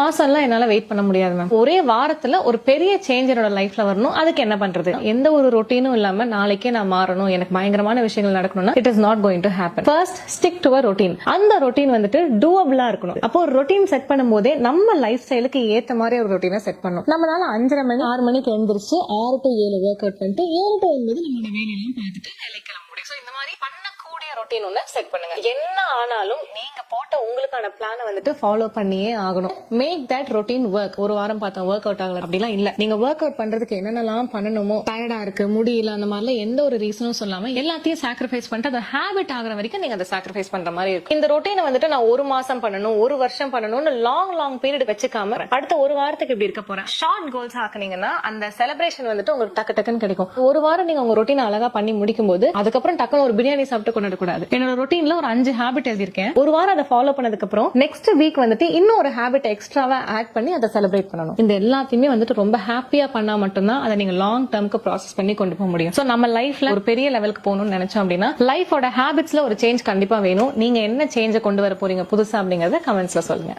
மாசம்லாம் என்னால வெயிட் பண்ண முடியாது மேம். ஒரே வாரத்துல ஒரு பெரிய சேஞ்ச் என்னோட லைஃப்ல வரணும். அதுக்கு என்ன பண்றது? எந்த ஒரு ரொட்டீனும் இல்லாம நாளைக்கே நான் மாறணும், எனக்கு பயங்கரமான விஷயங்கள் நடக்கணும்னா it is not going to happen. First stick to a routine. அந்த ரொட்டீன் வந்துட்டு டூவபிளா இருக்கணும். அப்போ ஒரு ரொட்டீன் செட் பண்ணும்போதே நம்ம லைஃப் ஸ்டைலுக்கு ஏத்த மாதிரி ஒரு ரொட்டீனை செட் பண்ணணும். நம்மளால 5:30 மணி 6 மணிக்கு எழுந்திரிச்சு 6 to 7 ஒர்க் அவுட் பண்ணிட்டு 7 to 9 நம்மளோட வேலையெல்லாம் பார்த்துட்டு வேலைக்கு கிளம்ப முடியும். சோ இந்த மாதிரி பண்ணக்கூடிய ரொட்டீன் ஒண்ணு செட் பண்ணுங்க. என்ன ஆனாலும் நீங்க போட்ட உங்களுக்கான பிளான வந்துட்டு ஃபாலோ பண்ணியே ஆகணும். Make that routine work. ஒரு வாரம் பார்த்தா ஒர்க் அவுட் ஆகல அப்படிலாம் இல்ல. நீங்க ஒர்க் அவுட் பண்றதுக்கு என்னென்னலாம் பண்ணணுமோ, டயர்டா இருக்கு, முடியல, அந்த மாதிரிலாம் எந்த ஒரு ரீசனும் சொல்லாம எல்லாத்தையும் சாக்ரிஃபைஸ் பண்ணிட்டு அந்த ஹேபிட் ஆகிற வரைக்கும் நீங்க அதை சாக்ரிஃபைஸ் பண்ற மாதிரி இருக்கும். இந்த ரொட்டீனை வந்துட்டு நான் 1 மாசம் பண்ணணும், 1 வருஷம் பண்ணணும்னு லாங் பீரியட் வச்சுக்காம அடுத்த 1 வாரத்துக்கு இப்படி இருக்க போறேன் ஷார்ட் கோல்ஸ் ஆக்குனீங்கன்னா அந்த செலிப்ரேஷன் வந்துட்டு உங்களுக்கு டக்குன்னு கிடைக்கும். 1 வாரம் நீங்க உங்க ரொட்டீன் அழகா பண்ணி முடிக்கும் போது அதுக்கப்புறம் டக்குன்னு ஒரு பிரியாணி சாப்பிட்டு கொண்டாட கூடாது. என்னோட ரொட்டீன்ல ஒரு 5 ஹேபிட் எழுதியிருக்கேன். 1 வாரம் அதை ஃபாலோ பண்ணதுக்கு அப்புறம் நெக்ஸ்ட் வீக் வந்துட்டு இன்னும் ஒரு ஹேபிட் எக்ஸ்ட்ராவா ஆட் பண்ணி அதை செலிப்ரேட் பண்ணணும். இந்த எல்லாத்தையுமே வந்துட்டு ரொம்ப ஹாப்பியா பண்ணா மட்டும்தான் அதை நீங்க லாங் டர்ம்க்கு ப்ராசஸ் பண்ணி கொண்டு போக முடியும். சோ நம்ம லைஃப்ல ஒரு பெரிய லெவலுக்கு போகணும்னு நினைச்சோம் அப்படின்னா லைஃபோட ஹேபிட்ஸ்ல ஒரு சேஞ்ச் கண்டிப்பா வேணும். நீங்க என்ன சேஞ்ச கொண்டு வர போறீங்க புதுசா அப்படிங்கறத கமெண்ட்ஸ்ல சொல்லுங்க.